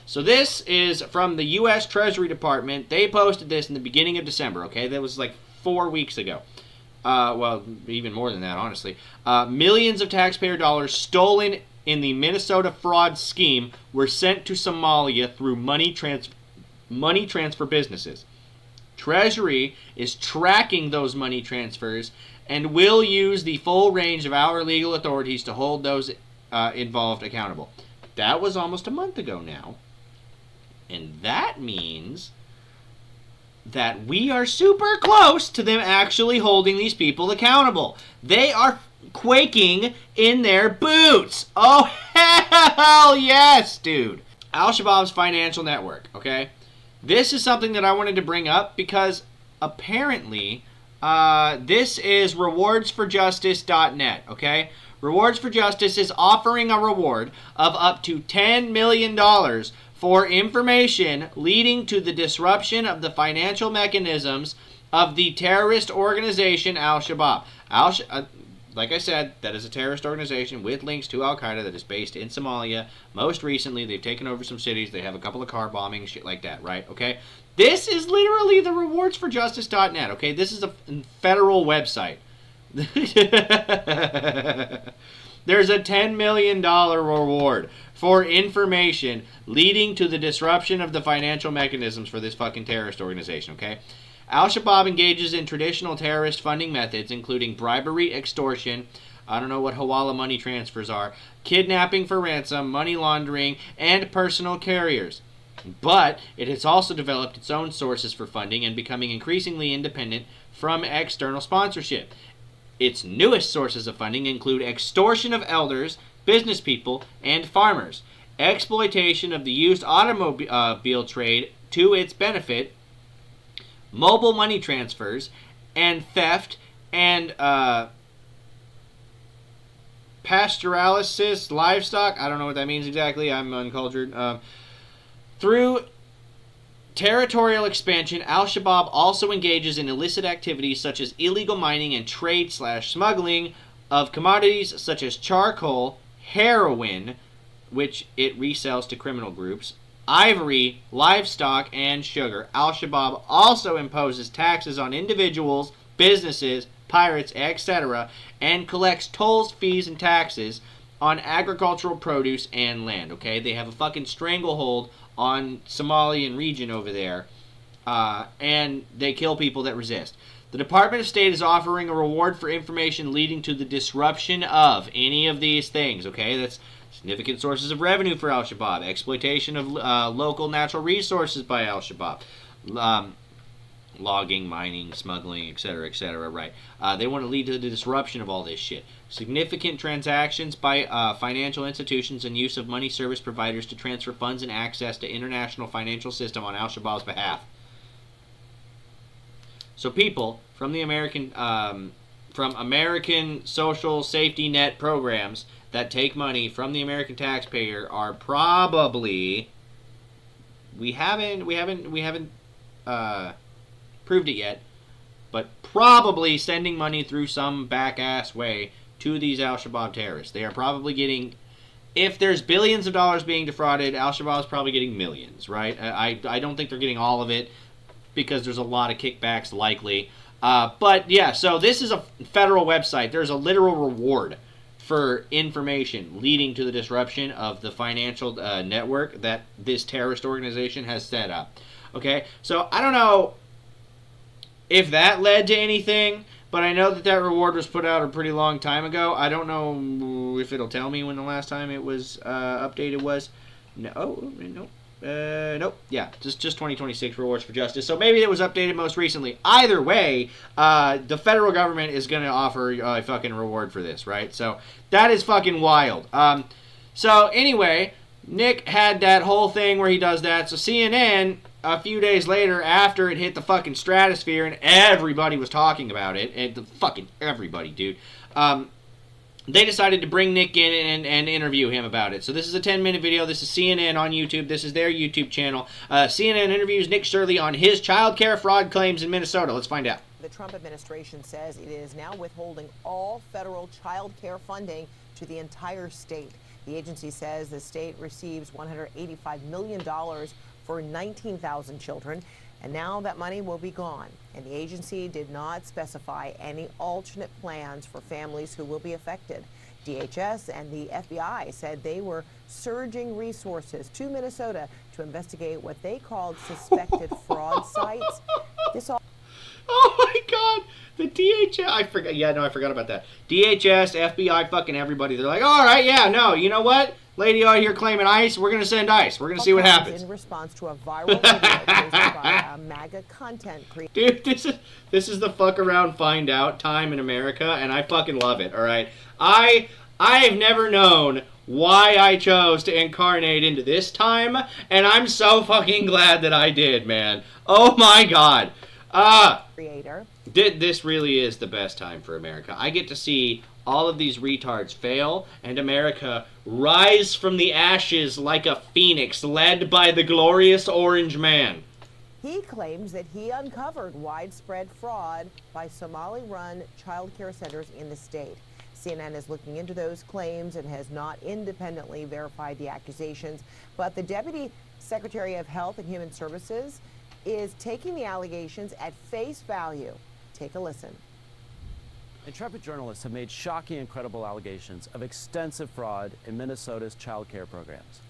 So this is from the U.S. Treasury Department. They posted this in the beginning of December, okay? That was like 4 weeks ago. Well, even more than that, honestly. Millions of taxpayer dollars stolen in the Minnesota fraud scheme were sent to Somalia through money transfer businesses. Treasury is tracking those money transfers and will use the full range of our legal authorities to hold those involved accountable. That was almost a month ago now. And that means that we are super close to them actually holding these people accountable. They are quaking in their boots. Oh, hell yes, dude. Al-Shabaab's financial network, okay? This is something that I wanted to bring up because apparently this is rewardsforjustice.net, okay? Rewards for Justice is offering a reward of up to $10 million for information leading to the disruption of the financial mechanisms of the terrorist organization Al-Shabaab. Like I said, that is a terrorist organization with links to Al-Qaeda that is based in Somalia. Most recently, they've taken over some cities. They have a couple of car bombings, shit like that, right? Okay? This is literally the rewardsforjustice.net, okay? This is a federal website. There's a $10 million reward for information leading to the disruption of the financial mechanisms for this fucking terrorist organization, okay? Al-Shabaab engages in traditional terrorist funding methods, including bribery, extortion, I don't know what hawala money transfers are, kidnapping for ransom, money laundering, and personal carriers. But it has also developed its own sources for funding and becoming increasingly independent from external sponsorship. Its newest sources of funding include extortion of elders, business people, and farmers, exploitation of the used automobile trade to its benefit, mobile money transfers, and theft, and pastoralysis, livestock. I don't know what that means exactly. I'm uncultured. Through territorial expansion, Al-Shabaab also engages in illicit activities such as illegal mining and trade/smuggling of commodities such as charcoal, heroin, which it resells to criminal groups, ivory, livestock, and sugar. Al-Shabaab also imposes taxes on individuals, businesses, pirates, etc., and collects tolls, fees, and taxes on agricultural produce and land, okay? They have a fucking stranglehold on Somalian region over there, and they kill people that resist. The Department of State is offering a reward for information leading to the disruption of any of these things, okay? That's significant sources of revenue for Al-Shabaab, exploitation of local natural resources by Al-Shabaab, logging, mining, smuggling, etc., right? They want to lead to the disruption of all this shit. Significant transactions by financial institutions and use of money service providers to transfer funds and access to international financial system on Al-Shabaab's behalf. So people from the American social safety net programs that take money from the American taxpayer are probably we haven't proved it yet, but probably sending money through some back-ass way to these Al-Shabaab terrorists. They are probably getting, if there's billions of dollars being defrauded, Al-Shabaab is probably getting millions, right? I don't think they're getting all of it because there's a lot of kickbacks likely. But yeah, so this is a federal website. There's a literal reward for information leading to the disruption of the financial network that this terrorist organization has set up. Okay, so I don't know if that led to anything, but I know that reward was put out a pretty long time ago. I don't know if it'll tell me when the last time it was updated was. Nope. Yeah, just 2026 Rewards for Justice. So maybe it was updated most recently. Either way, the federal government is going to offer a fucking reward for this, right? So that is fucking wild. So anyway, Nick had that whole thing where he does that. So CNN, a few days later, after it hit the fucking stratosphere and everybody was talking about it, and fucking everybody, dude, they decided to bring Nick in and interview him about it. So this is a 10-minute video. This is CNN on YouTube. This is their YouTube channel. CNN interviews Nick Shirley on his child care fraud claims in Minnesota. Let's find out. The Trump administration says it is now withholding all federal child care funding to the entire state. The agency says the state receives $185 million for 19,000 children, and now that money will be gone. And the agency did not specify any alternate plans for families who will be affected. DHS and the FBI said they were surging resources to Minnesota to investigate what they called suspected fraud sites. This all. Oh my God, the DHS. I forgot. Yeah, no, I forgot about that. DHS, FBI, fucking everybody. They're like, all right, yeah, no, you know what? Lady out here claiming ICE. We're gonna send ICE. We're gonna see what happens. In response to a viral video posted by a MAGA content creator. Dude, this is the fuck around find out time in America, and I fucking love it. All right, I've never known why I chose to incarnate into this time, and I'm so fucking glad that I did, man. Oh my God. Creator. This really is the best time for America. I get to see all of these retards fail, and America rise from the ashes like a phoenix, led by the glorious Orange Man. He claims that he uncovered widespread fraud by Somali-run child care centers in the state. CNN is looking into those claims and has not independently verified the accusations, but the Deputy Secretary of Health and Human Services is taking the allegations at face value. Take a listen. Intrepid journalists have made shocking and credible allegations of extensive fraud in Minnesota's child care programs.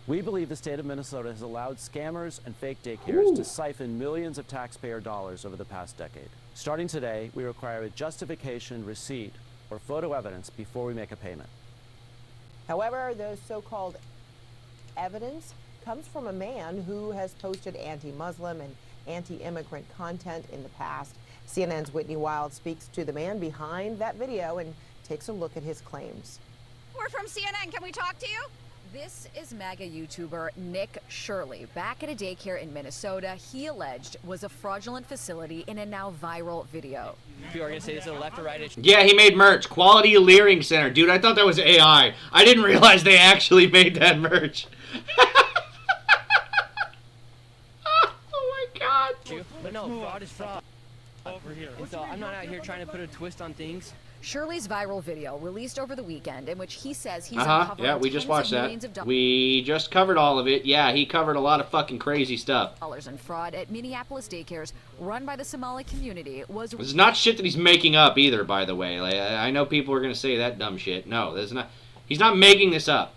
We believe the state of Minnesota has allowed scammers and fake daycares to siphon millions of taxpayer dollars over the past decade. Starting today, we require a justification, receipt, or photo evidence before we make a payment. However, those so-called evidence comes from a man who has posted anti-Muslim and anti-immigrant content in the past. CNN's Whitney Wild speaks to the man behind that video and takes a look at his claims. We're from CNN. Can we talk to you? This is MAGA YouTuber Nick Shirley. Back at a daycare in Minnesota, he alleged was a fraudulent facility in a now viral video. People are going to say this is a left or right. Yeah, he made merch. Quality Leering Center. Dude, I thought that was AI. I didn't realize they actually made that merch. Oh my God. But no, fraud is fraud. Over here. And so I'm not out here trying to put a twist on things. Shirley's viral video released over the weekend in which he says he's uncovered yeah, we just watched that. $10s of We just covered all of it. Yeah, he covered a lot of fucking crazy stuff. dollars in fraud at Minneapolis daycares run by the Somali community was. This is not shit that he's making up either, by the way. Like, I know people are going to say that dumb shit. No, that's not. He's not making this up.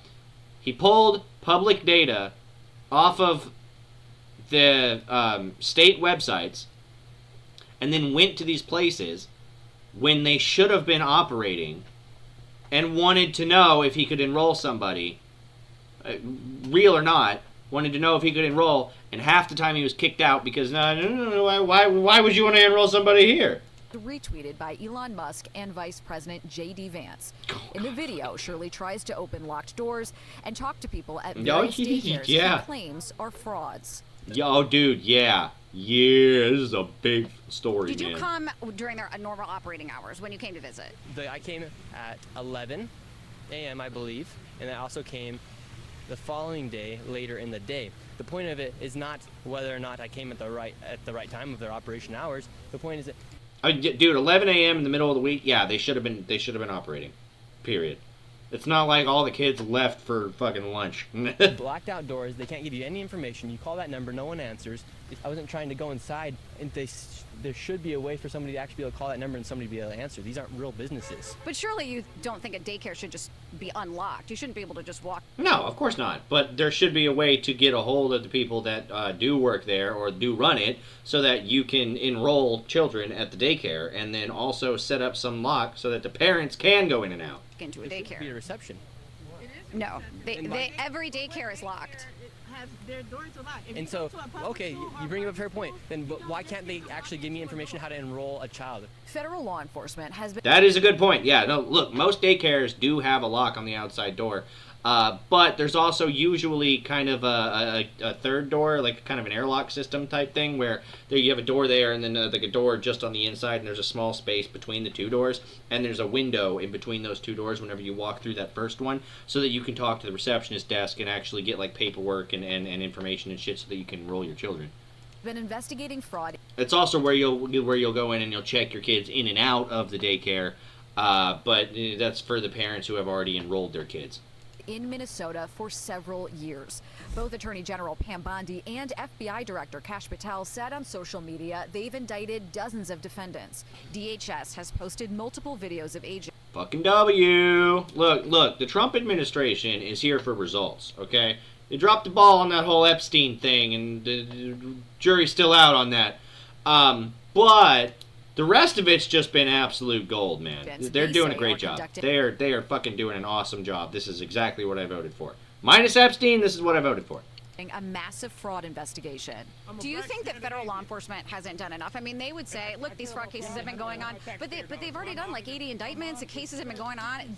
He pulled public data off of the state websites and then went to these places when they should have been operating and wanted to know if he could enroll somebody, real or not, wanted to know if he could enroll, and half the time he was kicked out because, no, why would you want to enroll somebody here? Retweeted by Elon Musk and Vice President J.D. Vance. In the video, Shirley tries to open locked doors and talk to people at various daycares yeah. he claims are frauds. Yo, dude, yeah. Yeah, this is a big story, Did you man. come during their normal operating hours when you came to visit? I came at 11 a.m., I believe, and I also came the following day, later in the day. The point of it is not whether or not I came at the right time of their operation hours. The point is that, dude, 11 a.m. in the middle of the week. Yeah, they should have been operating. Period. It's not like all the kids left for fucking lunch. blacked out doors, they can't give you any information. You call that number, no one answers. I wasn't trying to go inside, and there should be a way for somebody to actually be able to call that number and somebody to be able to answer. These aren't real businesses. But surely you don't think a daycare should just be unlocked. You shouldn't be able to just walk. No, of course not. But there should be a way to get a hold of the people that do work there or do run it so that you can enroll children at the daycare and then also set up some lock so that the parents can go in and out. Into a There should be a daycare. reception. No, every daycare is locked. Their doors are locked. And so, okay, you bring up a fair point. Then why can't they actually give me information how to enroll a child? Federal law enforcement has been. That is a good point. Yeah, no, look, most daycares do have a lock on the outside door. But there's also usually kind of a third door, like kind of an airlock system type thing, where there you have a door there and then like a door just on the inside, and there's a small space between the two doors, and there's a window in between those two doors whenever you walk through that first one, so that you can talk to the receptionist desk and actually get like paperwork and information and shit so that you can enroll your children. Been investigating fraud. It's also where you'll go in and you'll check your kids in and out of the daycare, but that's for the parents who have already enrolled their kids. in Minnesota for several years. Both Attorney General Pam Bondi and FBI Director Kash Patel said on social media they've indicted dozens of defendants. DHS has posted multiple videos of agents. Fucking W. Look, the Trump administration is here for results, okay? They dropped the ball on that whole Epstein thing, and the jury's still out on that. But the rest of it's just been absolute gold, man. They're doing a great job. They are fucking doing an awesome job. This is exactly what I voted for. Minus Epstein, this is what I voted for. A massive fraud investigation. Do you think that federal law enforcement hasn't done enough? I mean, they would say, look, these fraud cases have been going on, but they've already done like 80 indictments. The cases have been going on,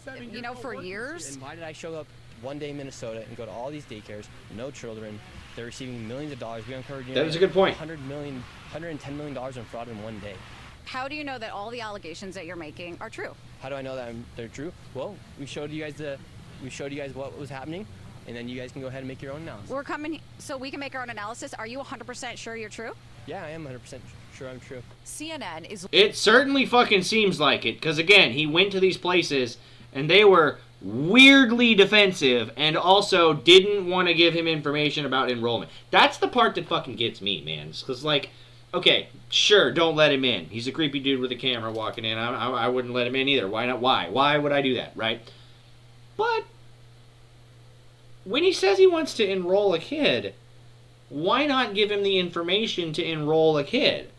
for years. And why did I show up one day in Minnesota and go to all these daycares, no children, they're receiving millions of dollars. We uncovered that is a good point. $110 million in fraud in one day. How do you know that all the allegations that you're making are true? How do I know that they're true? Well, we showed you guys what was happening, and then you guys can go ahead and make your own analysis. We're coming so we can make our own analysis. Are you 100% sure you're true? Yeah, I am 100% sure I'm true. CNN is... It certainly fucking seems like it, because again, he went to these places, and they were weirdly defensive, and also didn't want to give him information about enrollment. That's the part that fucking gets me, man. Because, like, okay, sure, don't let him in. He's a creepy dude with a camera walking in. I wouldn't let him in either. Why not? Why would I do that, right? But when he says he wants to enroll a kid, why not give him the information to enroll a kid?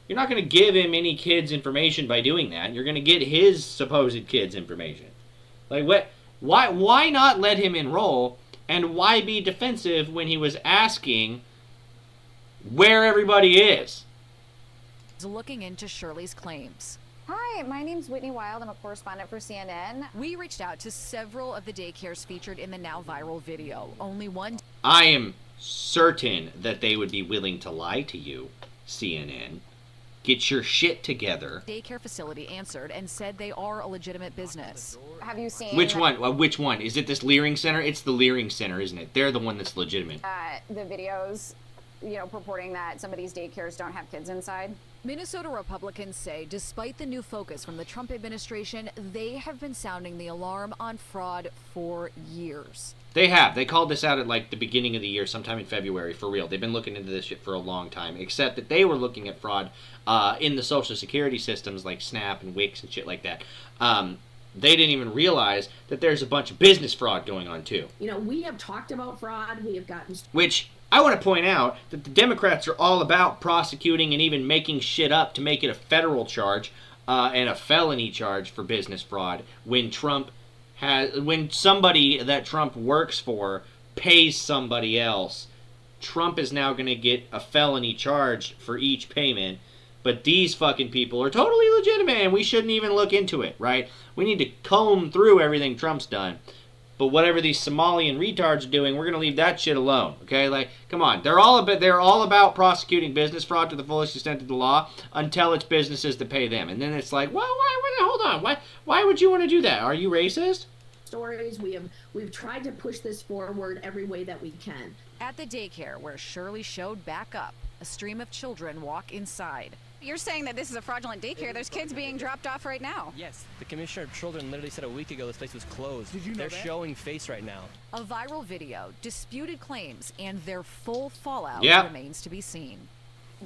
You're not going to give him any kid's information by doing that. You're going to get his supposed kid's information. Like, what? Why not let him enroll, and why be defensive when he was asking where everybody is? Looking into Shirley's claims. Hi, my name's Whitney Wild. I'm a correspondent for CNN. We reached out to several of the daycares featured in the now viral video. Only one... I am certain that they would be willing to lie to you, CNN. Get your shit together. Daycare facility answered and said they are a legitimate business. Have you seen... Which one? Which one? Is it this Leering Center? It's the Leering Center, isn't it? They're the one that's legitimate. The videos, purporting that some of these daycares don't have kids inside? Minnesota Republicans say despite the new focus from the Trump administration, they have been sounding the alarm on fraud for years. They have. They called this out at like the beginning of the year, sometime in February, for real. They've been looking into this shit for a long time, except that they were looking at fraud in the Social Security systems like SNAP and WICS and shit like that. They didn't even realize that there's a bunch of business fraud going on too. We have talked about fraud. We have gotten... Which... I want to point out that the Democrats are all about prosecuting and even making shit up to make it a federal charge and a felony charge for business fraud when somebody that Trump works for pays somebody else. Trump is now going to get a felony charge for each payment, but these fucking people are totally legitimate and we shouldn't even look into it, right? We need to comb through everything Trump's done. But whatever these Somalian retards are doing, we're going to leave that shit alone, okay? Like, come on. They're all about prosecuting business fraud to the fullest extent of the law until it's businesses that pay them. And then it's like, well, hold on. Why would you want to do that? Are you racist? Stories. We've tried to push this forward every way that we can. At the daycare where Shirley showed back up, a stream of children walk inside. You're saying that this is a fraudulent daycare. There's kids being dropped off right now. Yes, the Commissioner of Children literally said a week ago this place was closed. Did you know They're that? showing face right now. A viral video, disputed claims, and their full fallout remains to be seen.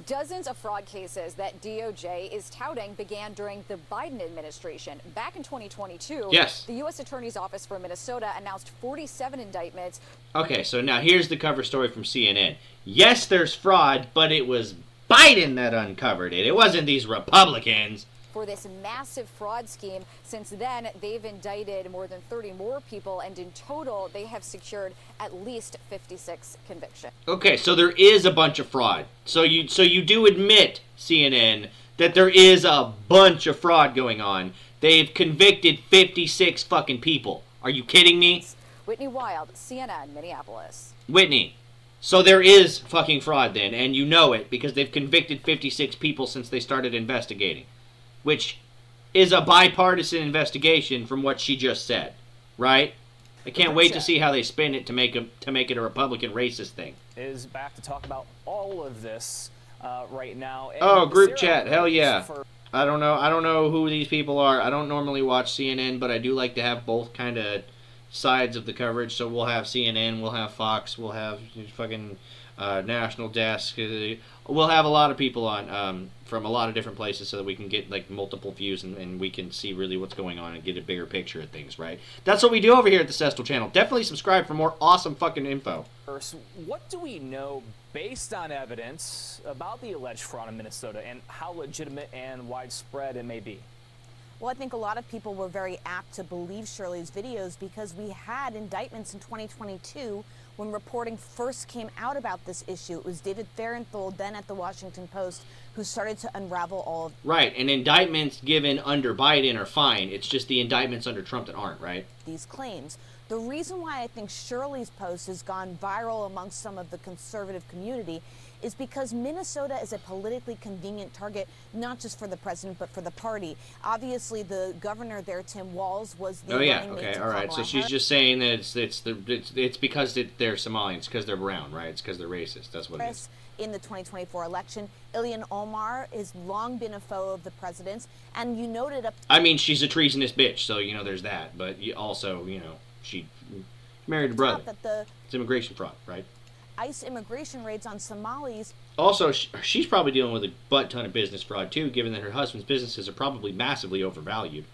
Dozens of fraud cases that DOJ is touting began during the Biden administration. Back in 2022, yes, the U.S. Attorney's Office for Minnesota announced 47 indictments. Okay, so now here's the cover story from CNN. Yes, there's fraud, but it was Biden that uncovered it. It wasn't these Republicans. For this massive fraud scheme. Since then, they've indicted more than 30 more people, and in total, they have secured at least 56 convictions. Okay, so there is a bunch of fraud. So you do admit, CNN, that there is a bunch of fraud going on. They've convicted 56 fucking people. Are you kidding me? Whitney Wild, CNN, Minneapolis. Whitney, so there is fucking fraud then, and you know it because they've convicted 56 people since they started investigating. Which is a bipartisan investigation from what she just said, right? I can't wait to see how they spin it to make it a Republican racist thing. Is back to talk about all of this right now. And oh, group chat, hell yeah. I don't know who these people are. I don't normally watch CNN, but I do like to have both kind of sides of the coverage. So we'll have CNN, we'll have Fox, we'll have fucking National Desk. We'll have a lot of people on from a lot of different places so that we can get like multiple views and we can see really what's going on and get a bigger picture of things, right? That's what we do over here at the Cestal channel. Definitely subscribe for more awesome fucking info. First, what do we know based on evidence about the alleged fraud in Minnesota and how legitimate and widespread it may be? Well, I think a lot of people were very apt to believe Shirley's videos because we had indictments in 2022 when reporting first came out about this issue. It was David Fahrenthold, then at the Washington Post, who started to unravel all of Right, and indictments given under Biden are fine. It's just the indictments under Trump that aren't, right? these claims. The reason why I think Shirley's post has gone viral amongst some of the conservative community is because Minnesota is a politically convenient target, not just for the president, but for the party. Obviously, the governor there, Tim Walz, was the running mate to all right. Kamala So she's Harris. just saying that it's because they're Somalians, because they're brown, right? It's because they're racist. That's what it is. In the 2024 election, Ilhan Omar has long been a foe of the president's, and you noted up. I mean, she's a treasonous bitch, so there's that. But also, she married a brother. That It's immigration fraud, right? ICE immigration raids on Somalis. Also, she's probably dealing with a butt ton of business fraud too, given that her husband's businesses are probably massively overvalued.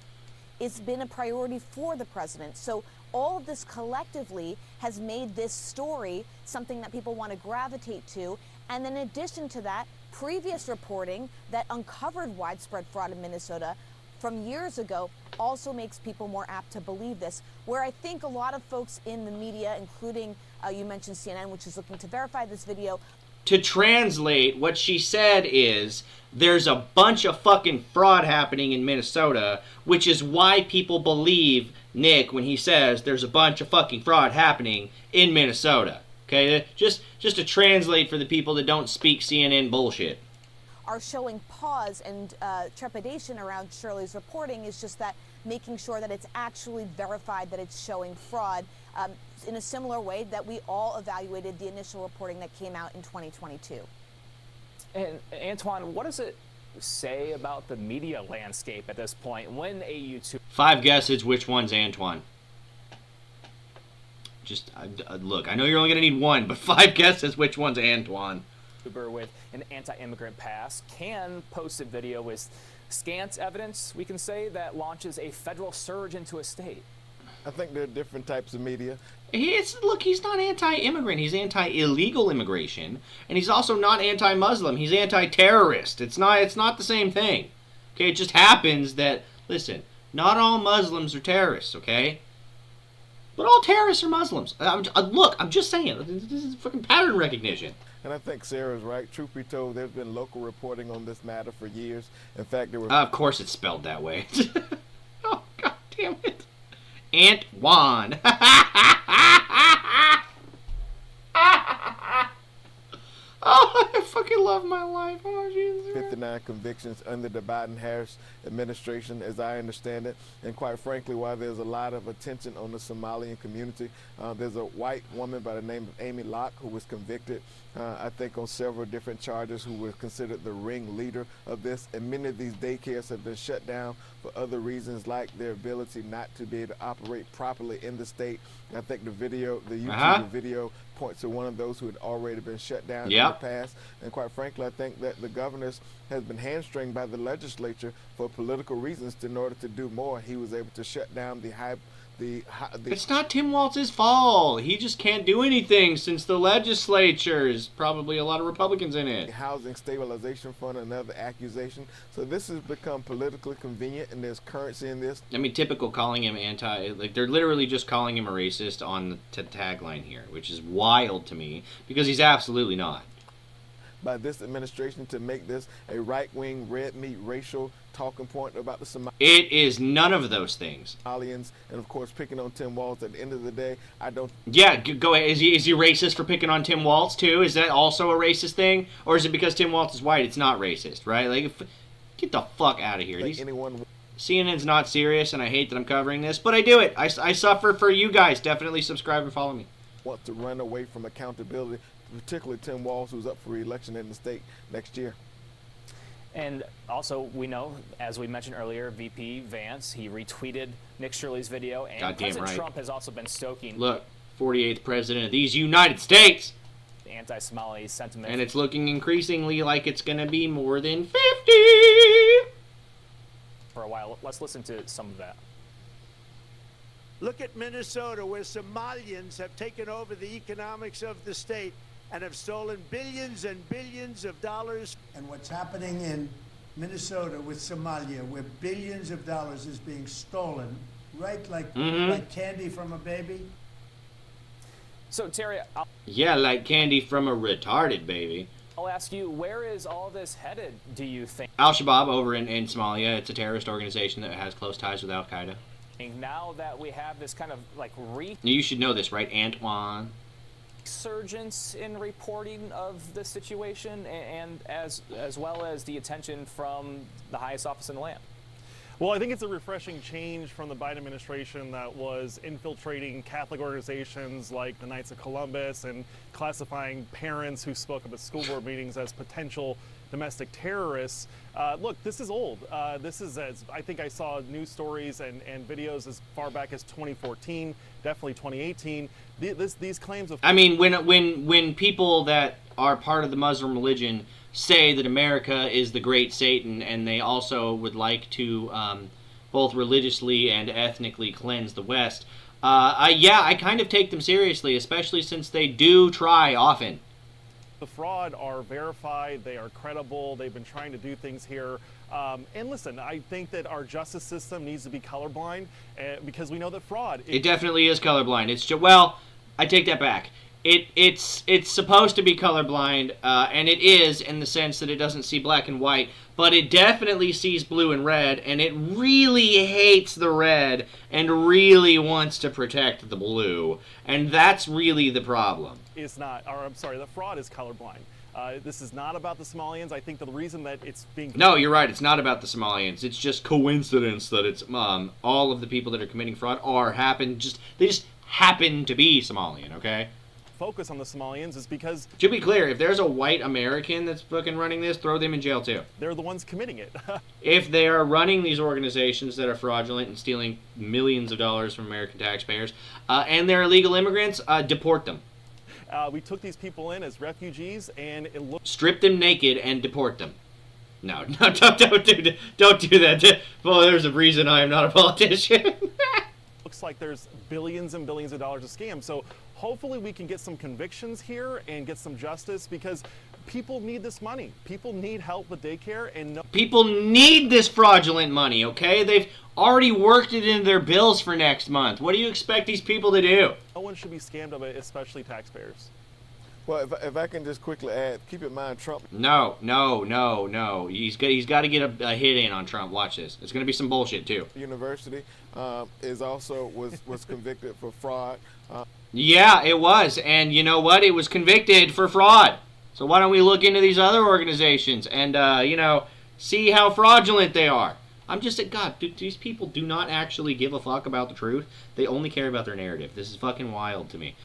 It's been a priority for the president. So all of this collectively has made this story something that people want to gravitate to. And in addition to that, previous reporting that uncovered widespread fraud in Minnesota from years ago also makes people more apt to believe this. Where I think a lot of folks in the media, including you mentioned CNN, which is looking to verify this video. To translate, what she said is there's a bunch of fucking fraud happening in Minnesota, which is why people believe Nick when he says there's a bunch of fucking fraud happening in Minnesota. Okay, just to translate for the people that don't speak CNN bullshit. Are showing pause and trepidation around Shirley's reporting is just that making sure that it's actually verified that it's showing fraud in a similar way that we all evaluated the initial reporting that came out in 2022. And Antoine, what does it say about the media landscape at this point when a YouTuber... 5 guesses which one's Antoine. Just, look, I know you're only going to need one, but 5 guesses which one's Antoine. With an anti-immigrant past can post a video with scant evidence, we can say, that launches a federal surge into a state. I think there are different types of media. Look, he's not anti-immigrant. He's anti-illegal immigration, and he's also not anti-Muslim. He's anti-terrorist. It's not the same thing. Okay, it just happens that, listen, not all Muslims are terrorists, okay? But all terrorists are Muslims. Look, I'm just saying, this is fucking pattern recognition. And I think Sarah's right. Truth be told, there's been local reporting on this matter for years. In fact, there were... Of course it's spelled that way. Oh, god damn it. Antoine. Oh, I fucking love my life. Oh, Jesus. 59 convictions under the Biden-Harris administration, as I understand it. And quite frankly, while there's a lot of attention on the Somalian community, there's a white woman by the name of Amy Locke who was convicted, I think, on several different charges, who was considered the ringleader of this. And many of these daycares have been shut down for other reasons, like their ability not to be able to operate properly in the state. And I think the video, the YouTube video, points to one of those who had already been shut down in the past. And quite frankly, I think that the governors has been hamstringed by the legislature for political reasons in order to do more. He was able to shut down It's not Tim Walz's fault. He just can't do anything since the legislature is probably a lot of Republicans in it. Housing Stabilization Fund, another accusation. So this has become politically convenient, and there's currency in this. I mean, typical calling him they're literally just calling him a racist on the tagline here, which is wild to me because he's absolutely not. By this administration to make this a right-wing, red meat, racial talking point about the Somalians. It is none of those things. And of course, picking on Tim Walz. At the end of the day, I don't. Yeah, go ahead. Is he racist for picking on Tim Walz too? Is that also a racist thing, or is it because Tim Walz is white? It's not racist, right? Like, get the fuck out of here. CNN's not serious, and I hate that I'm covering this, but I do it. I suffer for you guys. Definitely subscribe and follow me. Want to run away from accountability, particularly Tim Walz, who's up for re-election in the state next year. And also, we know, as we mentioned earlier, VP Vance, he retweeted Nick Shirley's video, and Goddamn President right. Trump has also been stoking Look, 48th president of these United States. the anti-Somali sentiment. And it's looking increasingly like it's going to be more than 50. For a while. Let's listen to some of that. Look at Minnesota, where Somalians have taken over the economics of the state and have stolen billions and billions of dollars. And what's happening in Minnesota with Somalia, where billions of dollars is being stolen, right, like candy from a baby? So, Terry, Yeah, like candy from a retarded baby. I'll ask you, where is all this headed, do you think? Al-Shabaab over in Somalia, it's a terrorist organization that has close ties with Al-Qaeda. Now that we have this kind of, like, You should know this, right, Antoine? resurgence in reporting of the situation, and as well as the attention from the highest office in the land. Well, I think it's a refreshing change from the Biden administration that was infiltrating Catholic organizations like the Knights of Columbus and classifying parents who spoke up at school board meetings as potential domestic terrorists. Look, this is old. This is, I think I saw news stories and videos as far back as 2014, definitely 2018. These claims of... I mean, when people that are part of the Muslim religion say that America is the great Satan, and they also would like to both religiously and ethnically cleanse the West, I kind of take them seriously, especially since they do try often. The fraud are verified, they are credible, they've been trying to do things here. And listen, I think that our justice system needs to be colorblind because we know that fraud... It definitely is colorblind. It's just, well, I take that back. It's supposed to be colorblind, and it is in the sense that it doesn't see black and white, but it definitely sees blue and red, and it really hates the red and really wants to protect the blue, and that's really the problem. Is not, or I'm sorry, the fraud is colorblind. This is not about the Somalians. I think the reason that it's being... No, you're right. It's not about the Somalians. It's just coincidence that it's all of the people that are committing fraud they just happen to be Somalian, okay? Focus on the Somalians is because... To be clear, if there's a white American that's fucking running this, throw them in jail too. They're the ones committing it. If they are running these organizations that are fraudulent and stealing millions of dollars from American taxpayers, and they're illegal immigrants, deport them. We took these people in as refugees, and it looked... Strip them naked and deport them. No, don't do that. Well, there's a reason I am not a politician. Looks like there's billions and billions of dollars of scams. So hopefully we can get some convictions here and get some justice because people need this money. People need help with daycare and no... People need this fraudulent money, okay? They've already worked it into their bills for next month. What do you expect these people to do? No one should be scammed of it, especially taxpayers. Well, if I can just quickly add, keep in mind Trump... No. He's got to get a hit in on Trump. Watch this. It's going to be some bullshit, too. University was convicted for fraud. Yeah, it was. And you know what? It was convicted for fraud. So why don't we look into these other organizations and, see how fraudulent they are? I'm just saying, God, these people do not actually give a fuck about the truth. They only care about their narrative. This is fucking wild to me.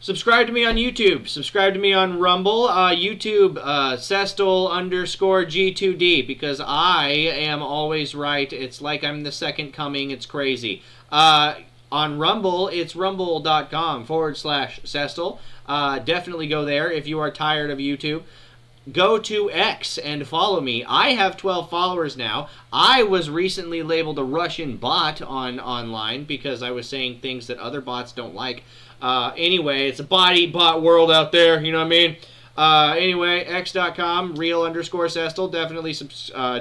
Subscribe to me on YouTube. Subscribe to me on Rumble. YouTube, Sestel_G2D, because I am always right. It's like I'm the second coming. It's crazy. On Rumble, it's rumble.com/Sestel. Definitely go there if you are tired of YouTube. Go to X and follow me. I have 12 followers now. I was recently labeled a Russian bot online because I was saying things that other bots don't like. Anyway, it's a bot world out there, you know what I mean? Anyway, x.com, real_Sestel.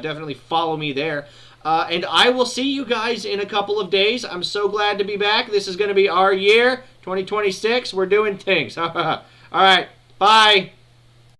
Definitely follow me there. And I will see you guys in a couple of days. I'm so glad to be back. This is going to be our year, 2026. We're doing things. All right, bye.